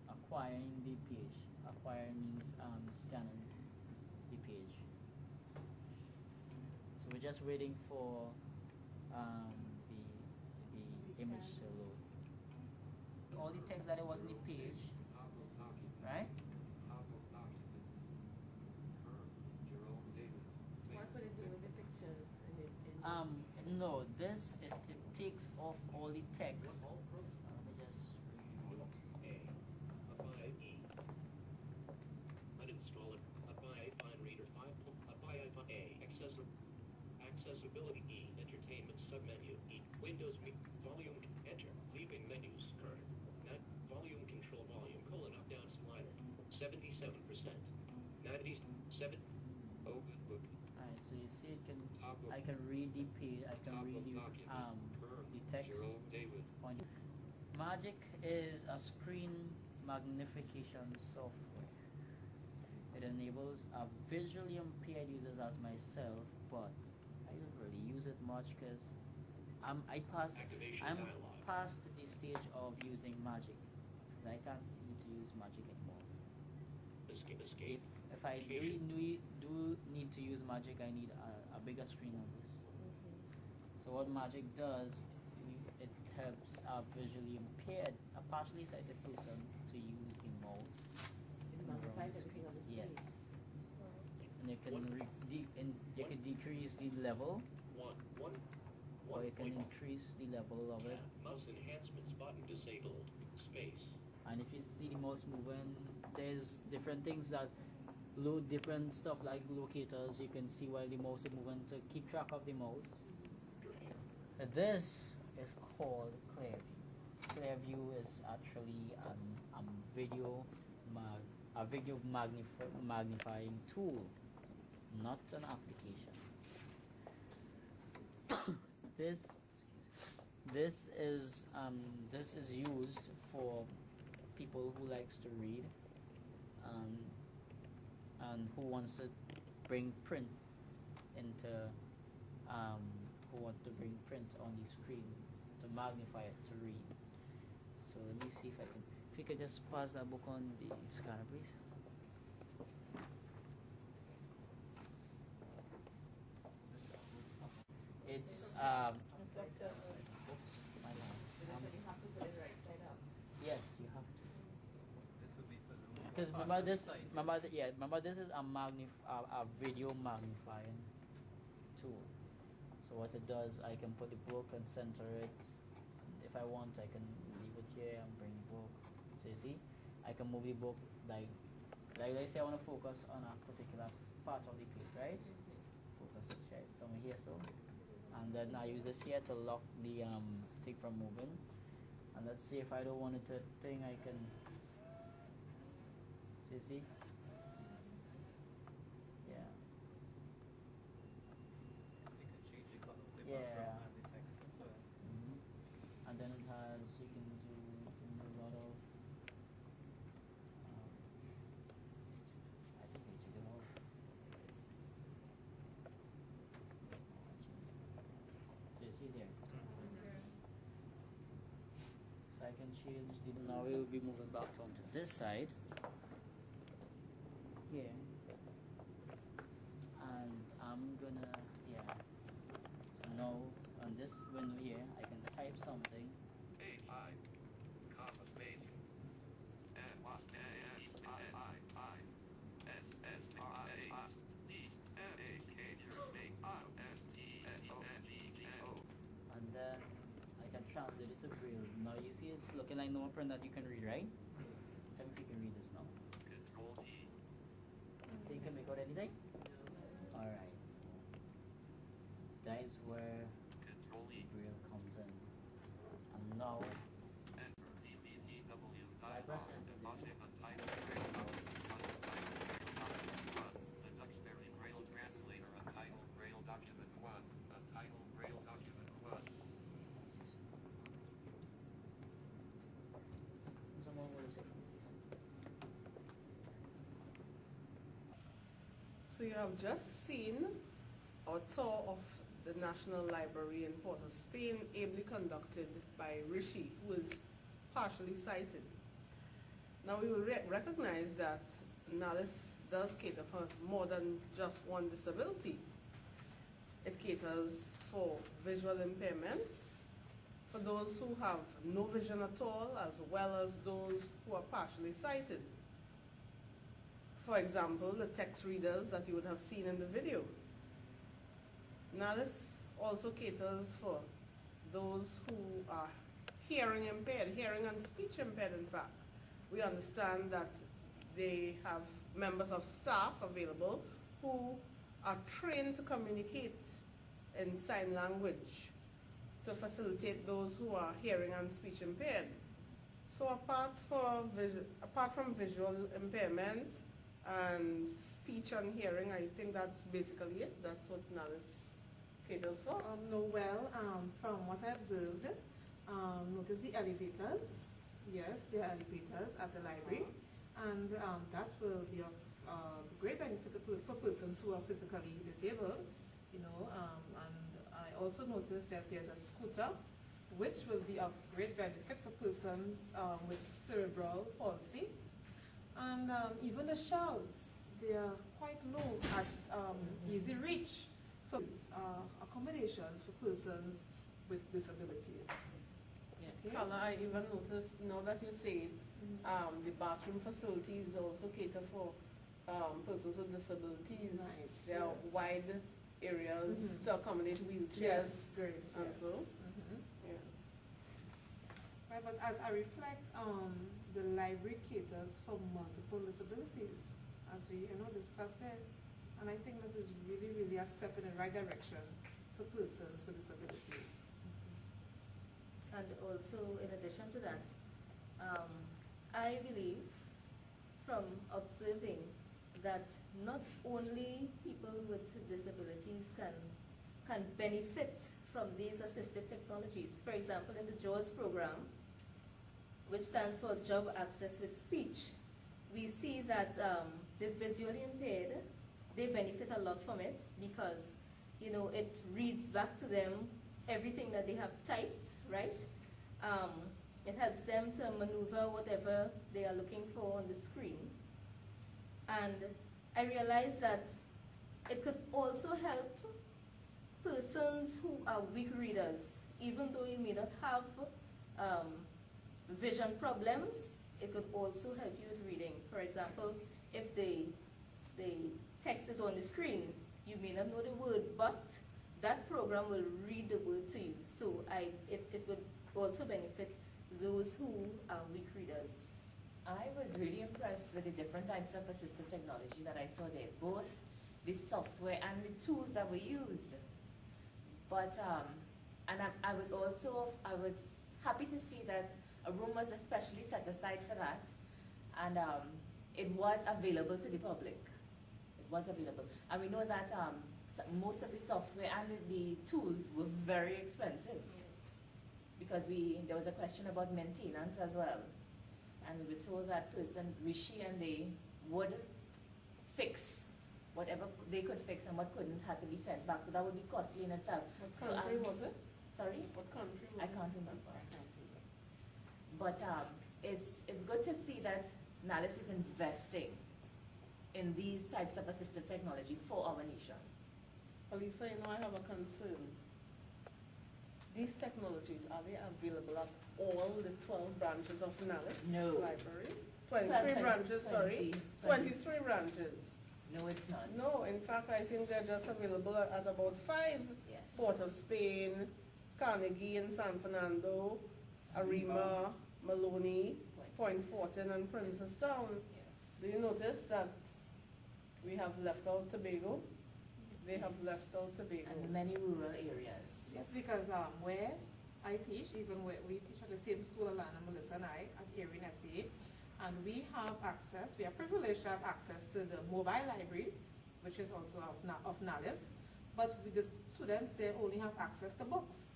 acquiring the page. Acquiring means scanning the page. So we're just waiting for the image to load. All the text that was in the page, right? What could it do with the pictures? No, this it takes off all the text. Let me just uninstall it. Apply iPhone Reader 5. Apply iPhone A. Accessibility E. Entertainment submenu E. Windows volume enter. Leaving menus current. Not volume control volume up down slider. 77%. 97. Open book. Alright, so you see it can I can read the page, I can read the text. Magic is a screen magnification software. It enables visually impaired users as myself, but I don't really use it much because I'm past the stage of using Magic because I can't seem to use Magic anymore. Escape. If I really do need to use Magic, I need a bigger screen on this. So what Magic does, it helps a visually impaired, a partially sighted person to use the mouse. It magnifies everything on the screen. Yes. And you can decrease the level, or you can increase the level of it. Mouse enhancements button disabled. Space. And if you see the mouse moving, there's different things that load different stuff like locators. You can see while the mouse is moving to keep track of the mouse. This is called Clearview. Clearview is actually a video magnifying tool, not an application. This is used for people who likes to read and who wants to bring print into who wants to bring print on the screen to magnify it to read. So let me see if you could just pass that book on the scanner, please. It's you have to put it right side up. Yes, you have to. This would be for the Because remember this is a video magnifying tool. So what it does, I can put the book and center it. If I want, I can leave it here and bring the book. So you see, I can move the book like let's say I want to focus on a particular part of the page, right? Focus it right somewhere here, so. And then I use this here to lock the thing from moving. And let's see if I don't want it to thing, I can see? Yeah. You can change the color of the Yeah. background and the text as well. And then it has, you can do a lot of I think we took it off. So you see there. So I can change the, now we will be moving back onto this side here, and I'm gonna, so now on this window here I can type something. A5, comma space, and was I S S R A D M A K S T N O N G G O. And then I can translate it to Braille. Now you see it's looking like no print that you can read, right? Tell me if you can read this now. Control T. So you can make out anything? Alright, so that is where Control E. Braille comes in. And now Enter DBTW. So I press enter. The Duxbury Braille translator. Untitled Braille document 1. Untitled Braille document 1. someone will say from this. So you have just seen our tour of the National Library in Port of Spain, ably conducted by Rishi, who is partially sighted. Now we will recognize that NALIS does cater for more than just one disability. It caters for visual impairments, for those who have no vision at all, as well as those who are partially sighted. For example, the text readers that you would have seen in the video. NALIS also caters for those who are hearing impaired, hearing and speech impaired in fact. We understand that they have members of staff available who are trained to communicate in sign language to facilitate those who are hearing and speech impaired. So apart from visual impairment and speech and hearing, I think that's basically it. That's what NALIS caters for. No, well, from what I observed, notice the elevators. Yes, there are elevators at the library, and that will be of great benefit for persons who are physically disabled, you know, and I also noticed that there's a scooter, which will be of great benefit for persons with cerebral palsy, and even the shelves, they are quite low at easy reach for accommodations for persons with disabilities. Carla, I even noticed, now that you say it, the bathroom facilities also cater for persons with disabilities. Right, There are yes. wide areas to accommodate wheelchairs. Yes, great. And Yes. so? Mhm. Yes. Right, but as I reflect, the library caters for multiple disabilities, as we discussed it, and I think that is really, really a step in the right direction for persons with disabilities. And also, in addition to that, I believe from observing that not only people with disabilities can benefit from these assistive technologies. For example, in the JAWS program, which stands for Job Access with Speech, we see that the visually impaired, they benefit a lot from it because, you know, it reads back to them everything that they have typed, right? It helps them to maneuver whatever they are looking for on the screen. And I realized that it could also help persons who are weak readers, even though you may not have vision problems, it could also help you with reading. For example, if the text is on the screen, you may not know the word, but that program will read the word to you. So it would also benefit those who are weak readers. I was really impressed with the different types of assistive technology that I saw there, both the software and the tools that were used. But, and I was happy to see that a room was especially set aside for that, and it was available to the public. It was available. And we know that most of the software and the tools were very expensive. Because there was a question about maintenance as well. And we were told that person, Rishi, and they would fix whatever they could fix and what couldn't had to be sent back. So that would be costly in itself. What So, country was it? Sorry? What country was I it? can't remember. But it's good to see that NALIS is investing in these types of assistive technology for our nation. Alisa, you know, I have a concern. These technologies, are they available at all the 12 branches of NALIS No. libraries? 23 branches, sorry. 23 branches. No, it's not. No, in fact, I think they're just available at about 5. Yes. Port of Spain, Carnegie in San Fernando, Arima, Maloney, Point Fortin, and Princestown. Yes. Do you notice that we have left out Tobago? They have left out Tobago. And many rural areas. Yes, because where I teach, even where we teach at the same school, Alana, Melissa, and I, at Erin Estate, and we have access, we are privileged to have access to the mobile library, which is also of NALIS, but with the students, they only have access to books.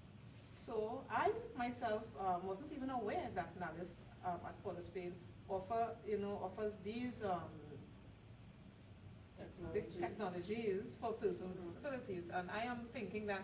So I myself wasn't even aware that NALIS at Port of Spain offers these technologies for persons with disabilities, and I am thinking that